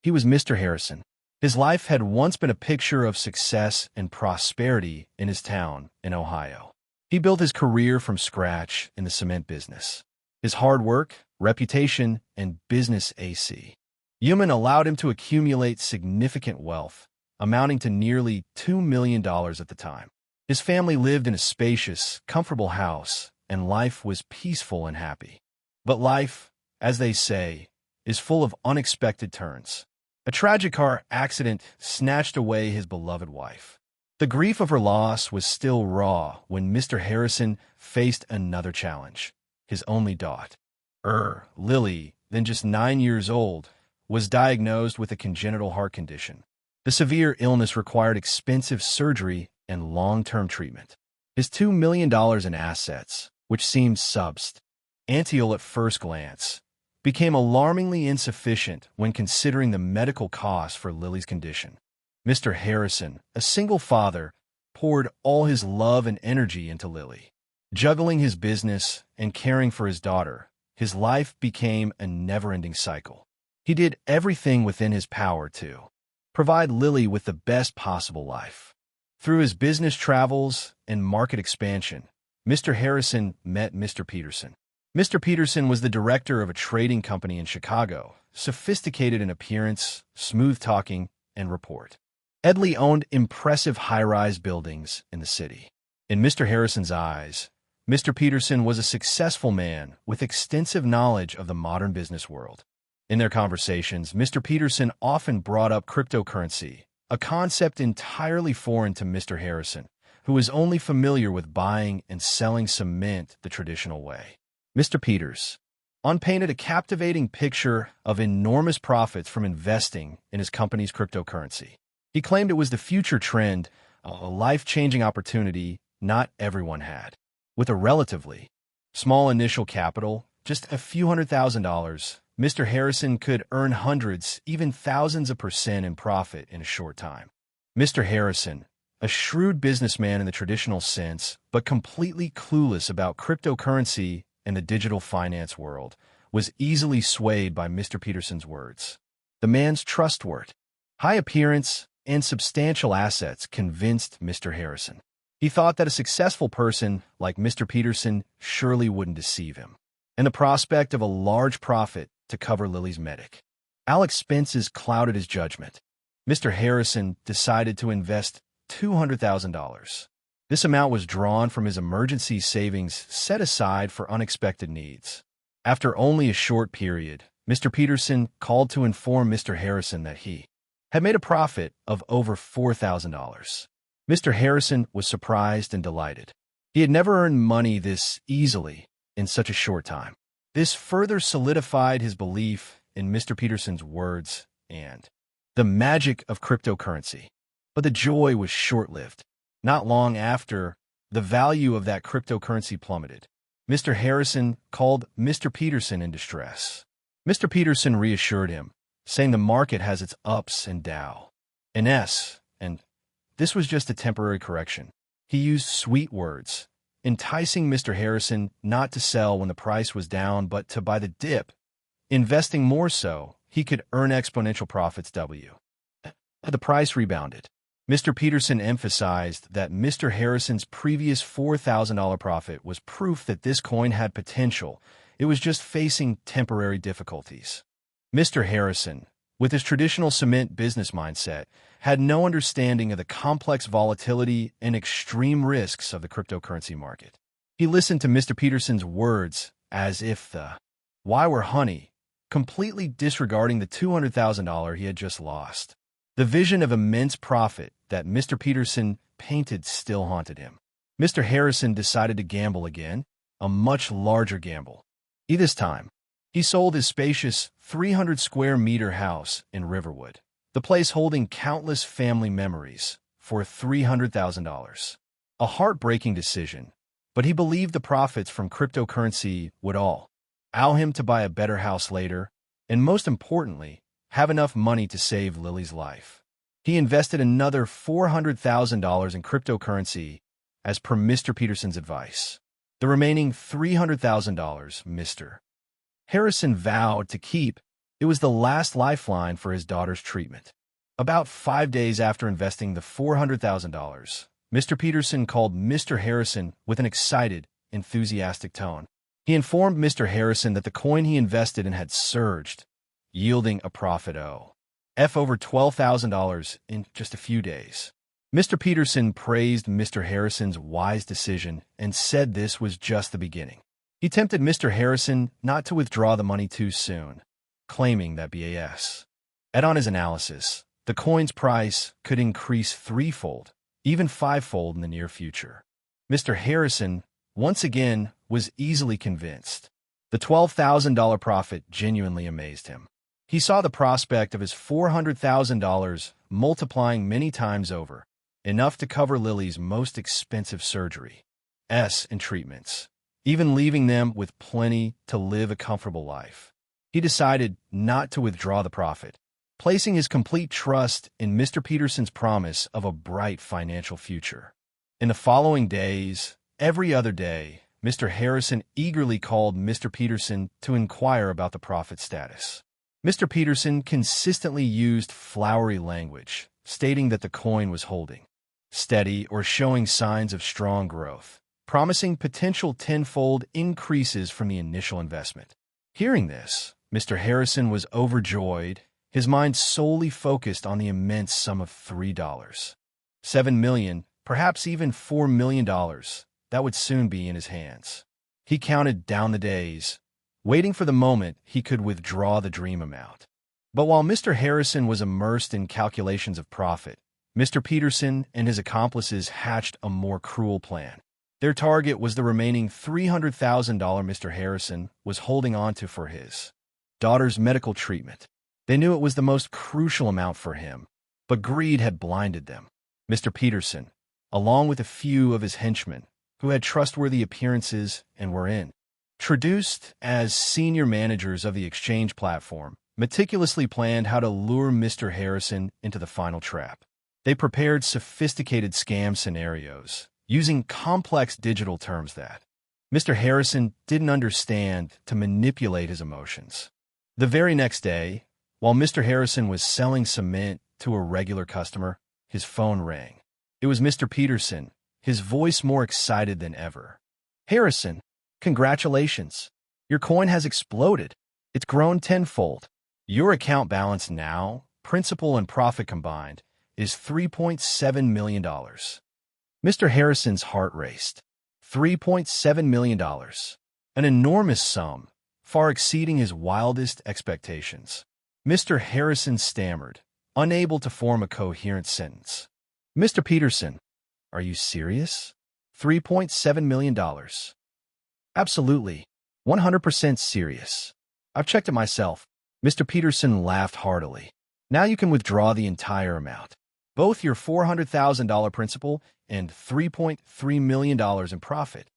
He was Mr. Harrison. His life had once been a picture of success and prosperity in his town in Ohio. He built his career from scratch in the cement business. His hard work, reputation, and business acumen allowed him to accumulate significant wealth, amounting to nearly $2 million at the time. His family lived in a spacious, comfortable house, and life was peaceful and happy. But life, as they say, is full of unexpected turns. A tragic car accident snatched away his beloved wife. The grief of her loss was still raw when Mr. Harrison faced another challenge. His only daughter, Lily, then just 9 years old, was diagnosed with a congenital heart condition. The severe illness required expensive surgery and long-term treatment. His $2 million in assets, which seemed substantial at first glance, became alarmingly insufficient when considering the medical costs for Lily's condition. Mr. Harrison, a single father, poured all his love and energy into Lily. Juggling his business and caring for his daughter, his life became a never-ending cycle. He did everything within his power to provide Lily with the best possible life. Through his business travels and market expansion, Mr. Harrison met Mr. Peterson. Mr. Peterson was the director of a trading company in Chicago, sophisticated in appearance, smooth-talking, and report. Edley owned impressive high-rise buildings in the city. In Mr. Harrison's eyes, Mr. Peterson was a successful man with extensive knowledge of the modern business world. In their conversations, Mr. Peterson often brought up cryptocurrency, a concept entirely foreign to Mr. Harrison, who was only familiar with buying and selling cement the traditional way. Mr. Peterson painted a captivating picture of enormous profits from investing in his company's cryptocurrency. He claimed it was the future trend, a life-changing opportunity not everyone had. With a relatively small initial capital, just a few $100,000, Mr. Harrison could earn hundreds, even thousands of percent in profit in a short time. Mr. Harrison, a shrewd businessman in the traditional sense, but completely clueless about cryptocurrency and the digital finance world, was easily swayed by Mr. Peterson's words. The man's trustworthy, high appearance, and substantial assets convinced Mr. Harrison. He thought that a successful person like Mr. Peterson surely wouldn't deceive him. And the prospect of a large profit to cover Lily's medical expenses clouded his judgment. Mr. Harrison decided to invest $200,000. This amount was drawn from his emergency savings set aside for unexpected needs. After only a short period, Mr. Peterson called to inform Mr. Harrison that he had made a profit of over $4,000. Mr. Harrison was surprised and delighted. He had never earned money this easily in such a short time. This further solidified his belief in Mr. Peterson's words and the magic of cryptocurrency. But the joy was short-lived. Not long after, the value of that cryptocurrency plummeted. Mr. Harrison called Mr. Peterson in distress. Mr. Peterson reassured him, saying the market has its ups and downs, and this was just a temporary correction. He used sweet words, enticing Mr. Harrison not to sell when the price was down, but to buy the dip, investing more so he could earn exponential profits. The price rebounded. Mr. Peterson emphasized that Mr. Harrison's previous $4,000 profit was proof that this coin had potential. It was just facing temporary difficulties. Mr. Harrison, with his traditional cement business mindset, had no understanding of the complex volatility and extreme risks of the cryptocurrency market. He listened to Mr. Peterson's words as if the why were honey, completely disregarding the $200,000 he had just lost. The vision of immense profit that Mr. Peterson painted still haunted him. Mr. Harrison decided to gamble again, a much larger gamble. This time, he sold his spacious 300-square-meter house in Riverwood, the place holding countless family memories, for $300,000. A heartbreaking decision, but he believed the profits from cryptocurrency would allow him to buy a better house later, and most importantly, have enough money to save Lily's life. He invested another $400,000 in cryptocurrency as per Mr. Peterson's advice. The remaining $300,000 Mr. Harrison vowed to keep It was the last lifeline for his daughter's treatment. About 5 days after investing the $400,000, Mr. Peterson called Mr. Harrison with an excited, enthusiastic tone. He informed Mr. Harrison that the coin he invested in had surged, yielding a profit of over $12,000 in just a few days. Mr. Peterson praised Mr. Harrison's wise decision and said this was just the beginning. He tempted Mr. Harrison not to withdraw the money too soon, claiming that BAS. On his analysis, the coin's price could increase threefold, even fivefold in the near future. Mr. Harrison, once again, was easily convinced. The $12,000 profit genuinely amazed him. He saw the prospect of his $400,000 multiplying many times over, enough to cover Lily's most expensive surgery and treatments, even leaving them with plenty to live a comfortable life. He decided not to withdraw the profit, placing his complete trust in Mr. Peterson's promise of a bright financial future. In the following days, every other day, Mr. Harrison eagerly called Mr. Peterson to inquire about the profit status. Mr. Peterson consistently used flowery language, stating that the coin was holding steady or showing signs of strong growth, promising potential tenfold increases from the initial investment. Hearing this, Mr. Harrison was overjoyed, his mind solely focused on the immense sum of $3, $7 million, perhaps even $4 million that would soon be in his hands. He counted down the days, waiting for the moment he could withdraw the dream amount. But while Mr. Harrison was immersed in calculations of profit, Mr. Peterson and his accomplices hatched a more cruel plan. Their target was the remaining $300,000 Mr. Harrison was holding on to for his daughter's medical treatment. They knew it was the most crucial amount for him, but greed had blinded them. Mr. Peterson, along with a few of his henchmen, who had trustworthy appearances and were introduced as senior managers of the exchange platform, meticulously planned how to lure Mr. Harrison into the final trap. They prepared sophisticated scam scenarios, using complex digital terms that Mr. Harrison didn't understand to manipulate his emotions. The very next day, while Mr. Harrison was selling cement to a regular customer, his phone rang. It was Mr. Peterson, his voice more excited than ever. "Harrison, congratulations. Your coin has exploded. It's grown tenfold. Your account balance now, principal and profit combined, is $3.7 million. Mr. Harrison's heart raced. $3.7 million. An enormous sum, far exceeding his wildest expectations. Mr. Harrison stammered, unable to form a coherent sentence. "Mr. Peterson, are you serious? $3.7 million. Absolutely. 100% serious. I've checked it myself." Mr. Peterson laughed heartily. "Now you can withdraw the entire amount. Both your $400,000 principal and $3.3 million in profit."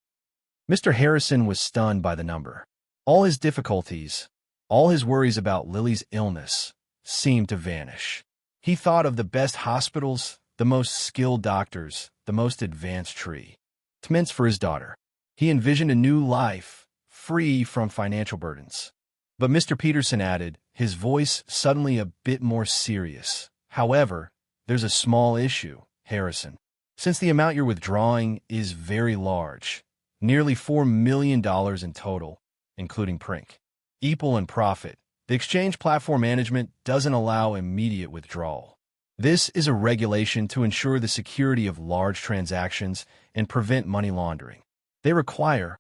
Mr. Harrison was stunned by the number. All his difficulties, all his worries about Lily's illness, seemed to vanish. He thought of the best hospitals, the most skilled doctors, the most advanced treatments for his daughter. He envisioned a new life, free from financial burdens. But Mr. Peterson added, his voice suddenly a bit more serious. "However, there's a small issue, Harrison. Since the amount you're withdrawing is very large, nearly $4 million in total, including principal and profit, the exchange platform management doesn't allow immediate withdrawal. This is a regulation to ensure the security of large transactions and prevent money laundering. They require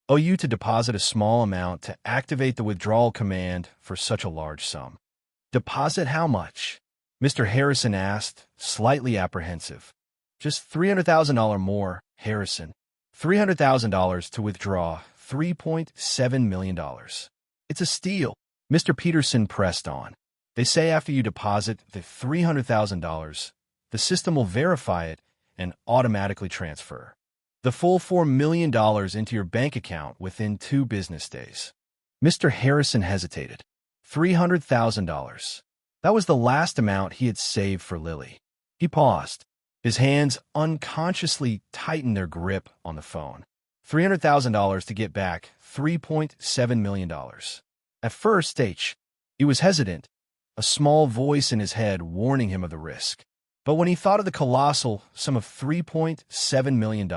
you to deposit a small amount to activate the withdrawal command for such a large sum." "Deposit how much?" Mr. Harrison asked, slightly apprehensive. "Just $300,000 more, Harrison. $300,000 to withdraw $3.7 million. It's a steal." Mr. Peterson pressed on. "They say after you deposit the $300,000, the system will verify it and automatically transfer the full $4 million into your bank account within 2 business days." Mr. Harrison hesitated. $300,000. That was the last amount he had saved for Lily. He paused. His hands unconsciously tightened their grip on the phone. $300,000 to get back $3.7 million. At first, He was hesitant, a small voice in his head warning him of the risk. But when he thought of the colossal sum of $3.7 million,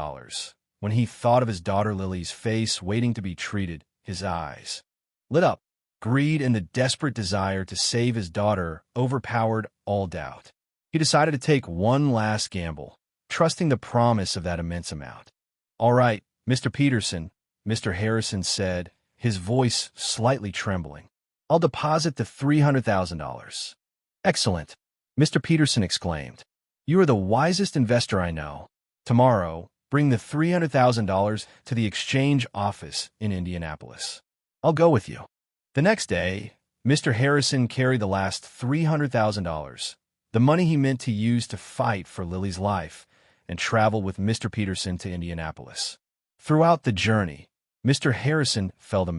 when he thought of his daughter Lily's face waiting to be treated, his eyes lit up. Greed and the desperate desire to save his daughter overpowered all doubt. He decided to take one last gamble, trusting the promise of that immense amount. "All right, Mr. Peterson," Mr. Harrison said, his voice slightly trembling. "I'll deposit the $300,000. "Excellent," Mr. Peterson exclaimed. "You are the wisest investor I know. Tomorrow, bring the $300,000 to the exchange office in Indianapolis. I'll go with you." The next day, Mr. Harrison carried the last $300,000, the money he meant to use to fight for Lily's life, and travel with Mr. Peterson to Indianapolis. Throughout the journey, Mr. Harrison felt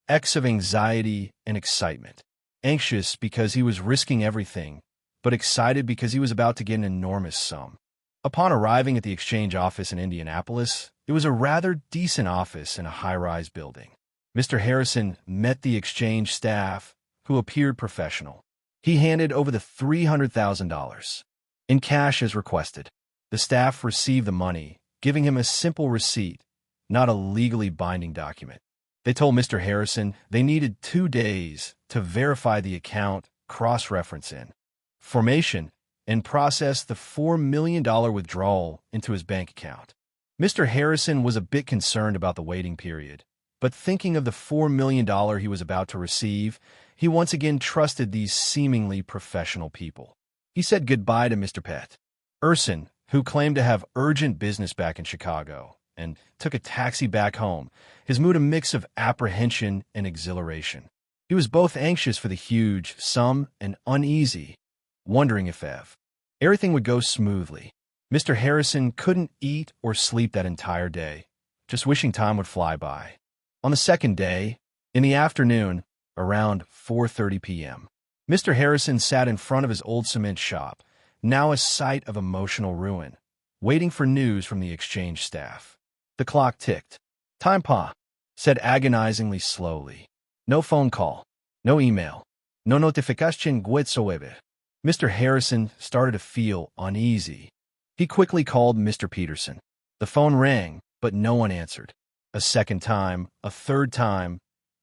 X of anxiety and excitement. Anxious because he was risking everything, but excited because he was about to get an enormous sum. Upon arriving at the exchange office in Indianapolis, it was a rather decent office in a high-rise building. Mr. Harrison met the exchange staff, who appeared professional. He handed over the $300,000 in cash as requested. The staff received the money, giving him a simple receipt, not a legally binding document. They told Mr. Harrison they needed 2 days to verify the account, cross-reference information, and process the $4 million withdrawal into his bank account. Mr. Harrison was a bit concerned about the waiting period, but thinking of the $4 million he was about to receive, he once again trusted these seemingly professional people. He said goodbye to Mr. Peterson, who claimed to have urgent business back in Chicago, and took a taxi back home, his mood a mix of apprehension and exhilaration. He was both anxious for the huge sum and uneasy, wondering if everything would go smoothly. Mr. Harrison couldn't eat or sleep that entire day, just wishing time would fly by. On the second day, in the afternoon, around 4:30 p.m., Mr. Harrison sat in front of his old cement shop, now a site of emotional ruin, waiting for news from the exchange staff. The clock ticked. "Time said agonizingly slowly. "No phone call, no email, no notification whatsoever." Mr. Harrison started to feel uneasy. He quickly called Mr. Peterson. The phone rang, but no one answered. A second time, a third time,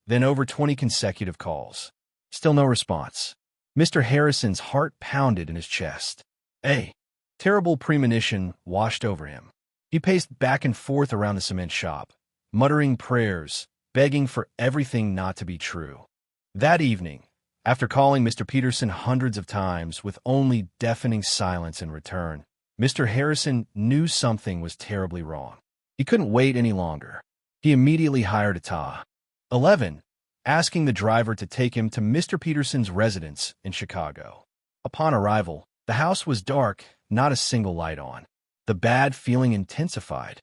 then over 20 consecutive calls. Still no response. Mr. Harrison's heart pounded in his chest. A terrible premonition washed over him. He paced back and forth around the cement shop, muttering prayers, begging for everything not to be true. That evening, after calling Mr. Peterson hundreds of times with only deafening silence in return, Mr. Harrison knew something was terribly wrong. He couldn't wait any longer. He immediately hired a Ta 11, asking the driver to take him to Mr. Peterson's residence in Chicago. Upon arrival, the house was dark, not a single light on. The bad feeling intensified.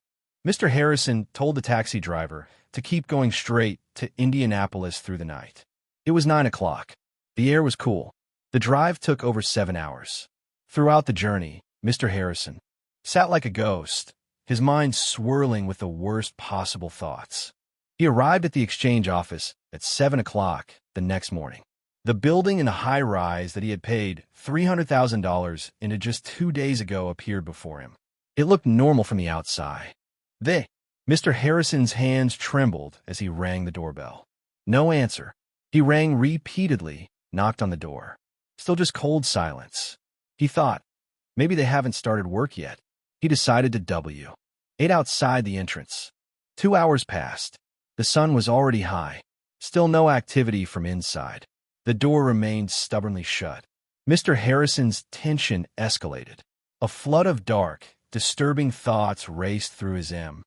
Mr. Harrison told the taxi driver to keep going straight to Indianapolis through the night. It was 9 o'clock. The air was cool. The drive took over 7 hours. Throughout the journey, Mr. Harrison sat like a ghost, his mind swirling with the worst possible thoughts. He arrived at the exchange office at 7 o'clock the next morning. The building in a high-rise that he had paid $300,000 into just 2 days ago appeared before him. It looked normal from the outside. Mr. Harrison's hands trembled as he rang the doorbell. No answer. He rang repeatedly, knocked on the door. Still just cold silence. He thought, maybe they haven't started work yet. He decided to ate outside the entrance. 2 hours passed. The sun was already high. Still no activity from inside. The door remained stubbornly shut. Mr. Harrison's tension escalated. A flood of dark, disturbing thoughts raced through his mind.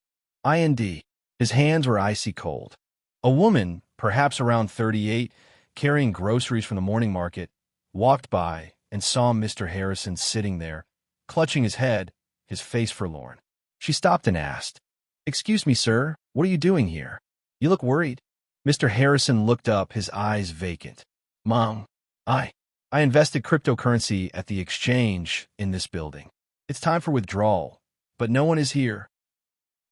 His hands were icy cold. A woman, perhaps around 38, carrying groceries from the morning market, walked by and saw Mr. Harrison sitting there, clutching his head, his face forlorn. She stopped and asked, "Excuse me, sir, what are you doing here? You look worried." Mr. Harrison looked up, his eyes vacant. "Mom, I invested cryptocurrency at the exchange in this building. It's time for withdrawal, but no one is here."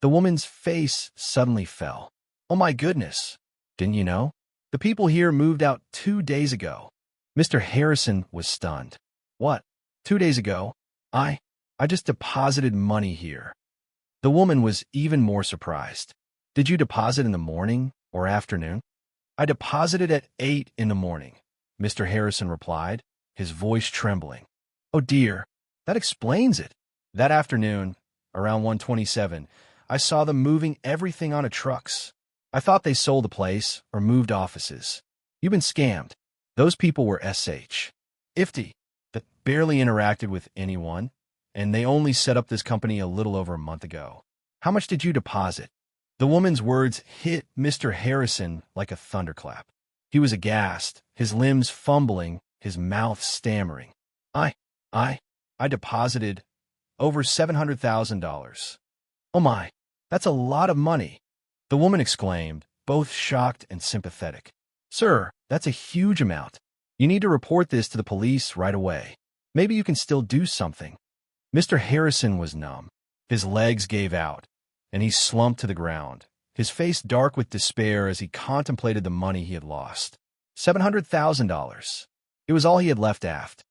The woman's face suddenly fell. "Oh my goodness, didn't you know?" The people here moved out 2 days ago. Mr. Harrison was stunned. What? 2 days ago? I just deposited money here. The woman was even more surprised. Did you deposit in the morning or afternoon? I deposited at 8 in the morning, Mr. Harrison replied, his voice trembling. Oh dear, that explains it. That afternoon, around 1:27, I saw them moving everything onto trucks. I thought they sold the place or moved offices. You've been scammed. Those people were Ifty, that barely interacted with anyone, and they only set up this company a little over a month ago. How much did you deposit? The woman's words hit Mr. Harrison like a thunderclap. He was aghast, his limbs fumbling, his mouth stammering. I deposited over $700,000. Oh my, that's a lot of money, the woman exclaimed, both shocked and sympathetic. Sir, that's a huge amount. You need to report this to the police right away. Maybe you can still do something. Mr. Harrison was numb. His legs gave out, and he slumped to the ground, his face dark with despair as he contemplated the money he had lost. $700,000. It was all he had left after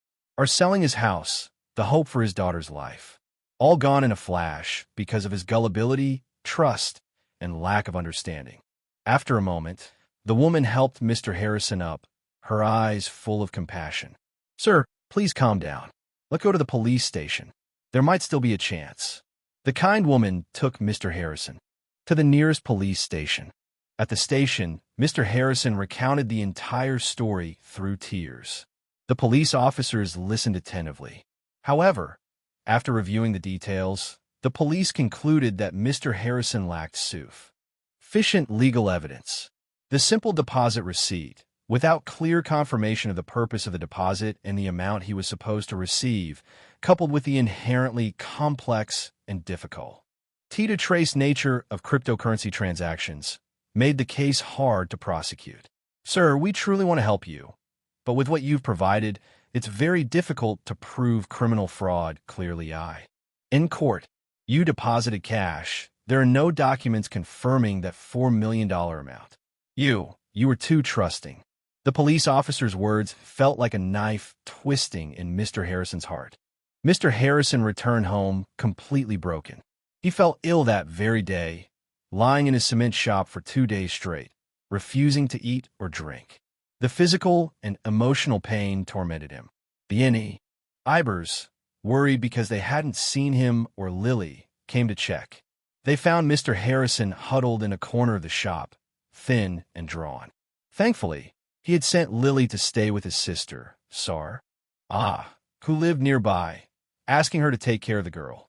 selling his house, the hope for his daughter's life. All gone in a flash because of his gullibility, trust, and lack of understanding. After a moment, the woman helped Mr. Harrison up, her eyes full of compassion. Sir, please calm down. Let's go to the police station. There might still be a chance. The kind woman took Mr. Harrison to the nearest police station. At the station, Mr. Harrison recounted the entire story through tears. The police officers listened attentively. However, after reviewing the details, the police concluded that Mr. Harrison lacked sufficient legal evidence. The simple deposit receipt, without clear confirmation of the purpose of the deposit and the amount he was supposed to receive, coupled with the inherently complex and difficult to trace nature of cryptocurrency transactions, made the case hard to prosecute. Sir, we truly want to help you, but with what you've provided, it's very difficult to prove criminal fraud clearly. In court, you deposited cash. There are no documents confirming that $4 million amount. You were too trusting. The police officer's words felt like a knife twisting in Mr. Harrison's heart. Mr. Harrison returned home completely broken. He felt ill that very day, lying in his cement shop for 2 days straight, refusing to eat or drink. The physical and emotional pain tormented him. The neighbors, worried because they hadn't seen him or Lily, came to check. They found Mr. Harrison huddled in a corner of the shop, thin and drawn. Thankfully, he had sent Lily to stay with his sister, Sar, who lived nearby, asking her to take care of the girl.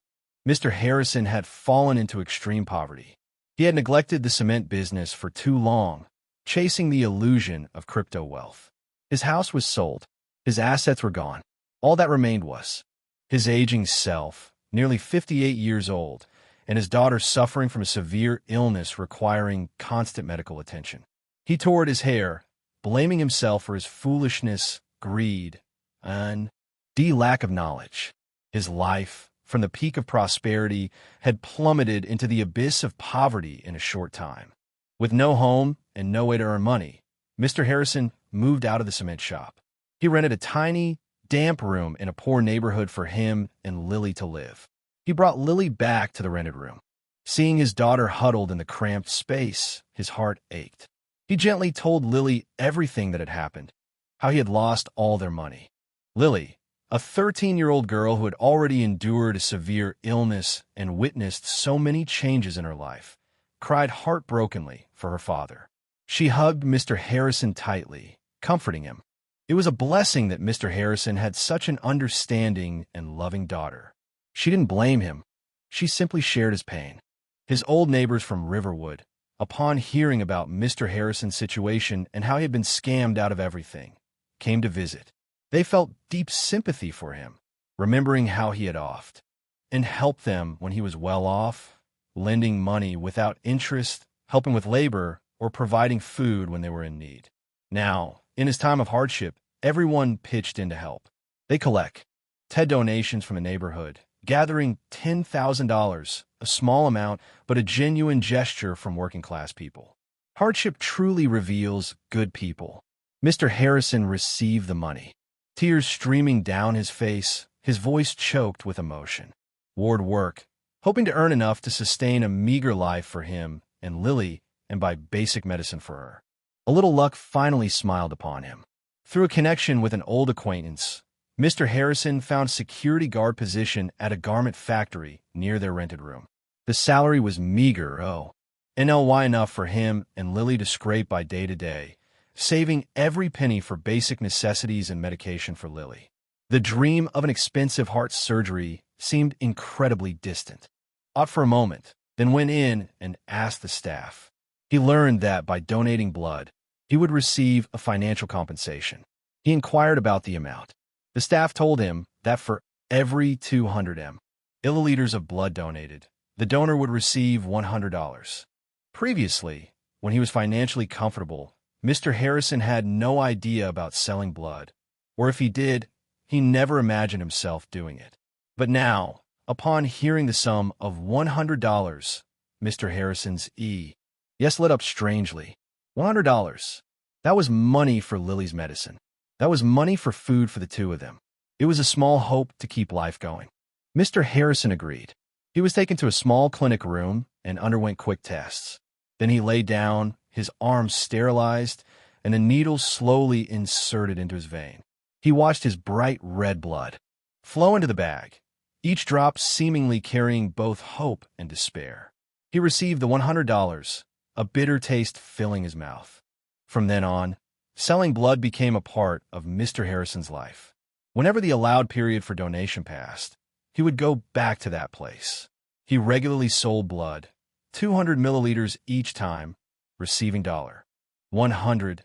Mr. Harrison had fallen into extreme poverty. He had neglected the cement business for too long, chasing the illusion of crypto wealth. His house was sold. His assets were gone. All that remained was his aging self, nearly 58 years old, and his daughter suffering from a severe illness requiring constant medical attention. He tore at his hair, blaming himself for his foolishness, greed, and the lack of knowledge. His life, from the peak of prosperity, had plummeted into the abyss of poverty in a short time. With no home and no way to earn money, Mr. Harrison moved out of the cement shop. He rented a tiny, damp room in a poor neighborhood for him and Lily to live. He brought Lily back to the rented room. Seeing his daughter huddled in the cramped space, his heart ached. He gently told Lily everything that had happened, how he had lost all their money. Lily, a 13-year-old girl who had already endured a severe illness and witnessed so many changes in her life, cried heartbrokenly for her father. She hugged Mr. Harrison tightly, comforting him. It was a blessing that Mr. Harrison had such an understanding and loving daughter. She didn't blame him. She simply shared his pain. His old neighbors from Riverwood, upon hearing about Mr. Harrison's situation and how he had been scammed out of everything, came to visit. They felt deep sympathy for him, remembering how he had and helped them when he was well off, lending money without interest, helping with labor, or providing food when they were in need. Now, in his time of hardship, everyone pitched in to help. They collect donations from the neighborhood, gathering $10,000, a small amount, but a genuine gesture from working-class people. Hardship truly reveals good people. Mr. Harrison received the money. Tears streaming down his face, his voice choked with emotion. Ward work, hoping to earn enough to sustain a meager life for him and Lily and buy basic medicine for her. A little luck finally smiled upon him. Through a connection with an old acquaintance, Mr. Harrison found security guard position at a garment factory near their rented room. The salary was meager, NLY enough for him and Lily to scrape by day to day, saving every penny for basic necessities and medication for Lily. The dream of an expensive heart surgery seemed incredibly distant. Thought for a moment, then went in and asked the staff. He learned that by donating blood, he would receive a financial compensation. He inquired about the amount. The staff told him that for every 200 milliliters of blood donated, the donor would receive $100. Previously, when he was financially comfortable, Mr. Harrison had no idea about selling blood, or if he did, he never imagined himself doing it. But now, upon hearing the sum of $100, Mr. Harrison's yes lit up strangely. $100. That was money for Lily's medicine. That was money for food for the two of them. It was a small hope to keep life going. Mr. Harrison agreed. He was taken to a small clinic room and underwent quick tests. Then he lay down, his arms sterilized, and a needle slowly inserted into his vein. He watched his bright red blood flow into the bag, each drop seemingly carrying both hope and despair. He received the $100, a bitter taste filling his mouth. From then on, selling blood became a part of Mr. Harrison's life. Whenever the allowed period for donation passed, he would go back to that place. He regularly sold blood, 200 milliliters each time, receiving $100.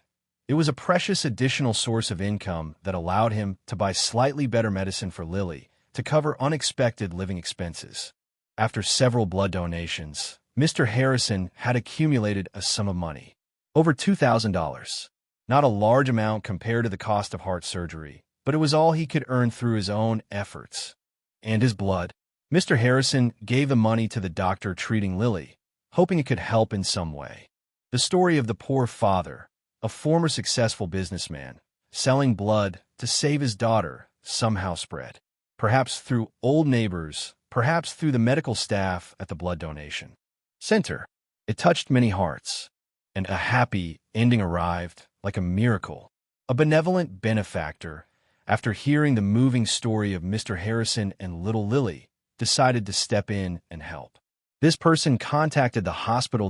It was a precious additional source of income that allowed him to buy slightly better medicine for Lily to cover unexpected living expenses. After several blood donations, Mr. Harrison had accumulated a sum of money, over $2,000. Not a large amount compared to the cost of heart surgery, but it was all he could earn through his own efforts and his blood. Mr. Harrison gave the money to the doctor treating Lily, hoping it could help in some way. The story of the poor father, a former successful businessman, selling blood to save his daughter, somehow spread. Perhaps through old neighbors, perhaps through the medical staff at the blood donation center. It touched many hearts, and a happy ending arrived like a miracle. A benevolent benefactor, after hearing the moving story of Mr. Harrison and little Lily, decided to step in and help. This person contacted the hospital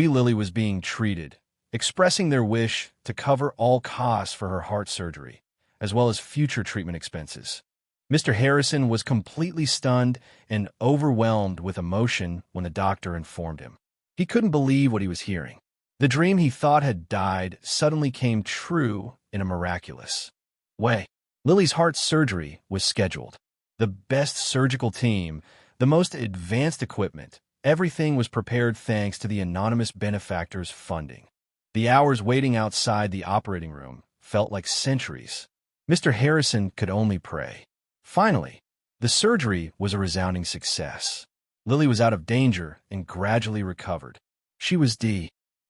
Lily was being treated, expressing their wish to cover all costs for her heart surgery, as well as future treatment expenses. Mr. Harrison was completely stunned and overwhelmed with emotion when the doctor informed him. He couldn't believe what he was hearing. The dream he thought had died suddenly came true in a miraculous way. Lily's heart surgery was scheduled. The best surgical team, the most advanced equipment, everything was prepared thanks to the anonymous benefactor's funding. The hours waiting outside the operating room felt like centuries. Mr. Harrison could only pray. Finally, the surgery was a resounding success. Lily was out of danger and gradually recovered. She was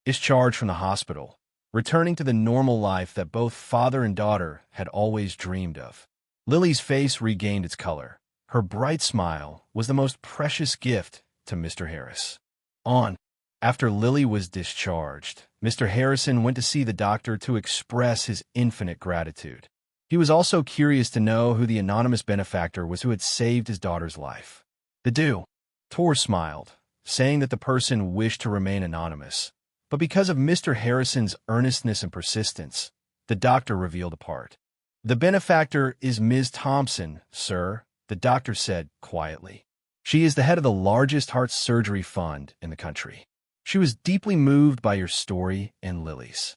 discharged from the hospital, returning to the normal life that both father and daughter had always dreamed of. Lily's face regained its color. Her bright smile was the most precious gift to Mr. Harris. After Lily was discharged, Mr. Harrison went to see the doctor to express his infinite gratitude. He was also curious to know who the anonymous benefactor was who had saved his daughter's life. The doctor smiled, saying that the person wished to remain anonymous, but because of Mr. Harrison's earnestness and persistence, the doctor revealed a part. "The benefactor is Ms. Thompson, sir," the doctor said quietly. "She is the head of the largest heart surgery fund in the country. She was deeply moved by your story and Lily's."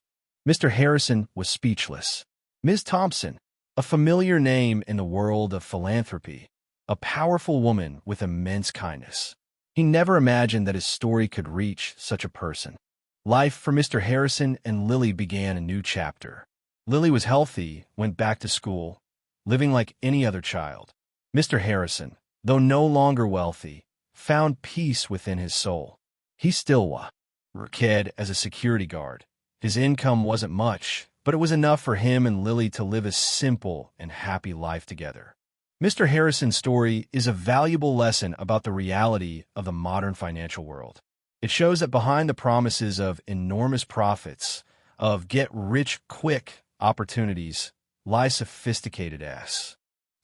Mr. Harrison was speechless. Ms. Thompson, a familiar name in the world of philanthropy, a powerful woman with immense kindness. He never imagined that his story could reach such a person. Life for Mr. Harrison and Lily began a new chapter. Lily was healthy, went back to school, living like any other child. Mr. Harrison, though no longer wealthy, found peace within his soul. He still kid as a security guard. His income wasn't much, but it was enough for him and Lily to live a simple and happy life together. Mr. Harrison's story is a valuable lesson about the reality of the modern financial world. It shows that behind the promises of enormous profits, of get-rich-quick opportunities, lie sophisticated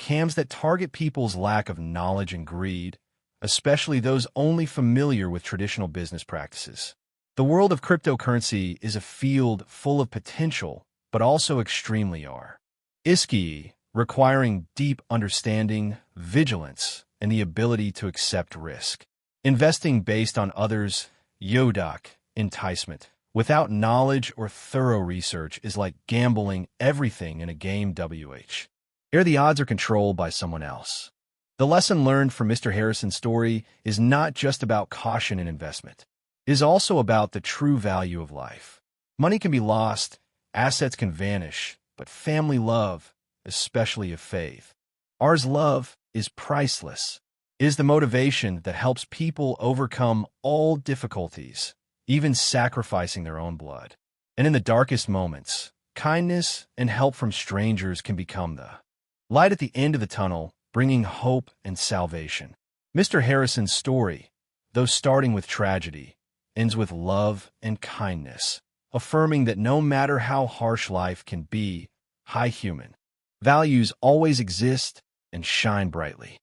scams that target people's lack of knowledge and greed, especially those only familiar with traditional business practices. The world of cryptocurrency is a field full of potential, but also extremely risky, requiring deep understanding, vigilance, and the ability to accept risk. Investing based on others' enticement, without knowledge or thorough research, is like gambling everything in a game where the odds are controlled by someone else. The lesson learned from Mr. Harrison's story is not just about caution in investment. It is also about the true value of life. Money can be lost, assets can vanish, but family love, especially of faith, ours love, is priceless. It is the motivation that helps people overcome all difficulties, even sacrificing their own blood. And in the darkest moments, kindness and help from strangers can become the light at the end of the tunnel, bringing hope and salvation. Mr. Harrison's story, though starting with tragedy, ends with love and kindness, affirming that no matter how harsh life can be, high human values always exist and shine brightly.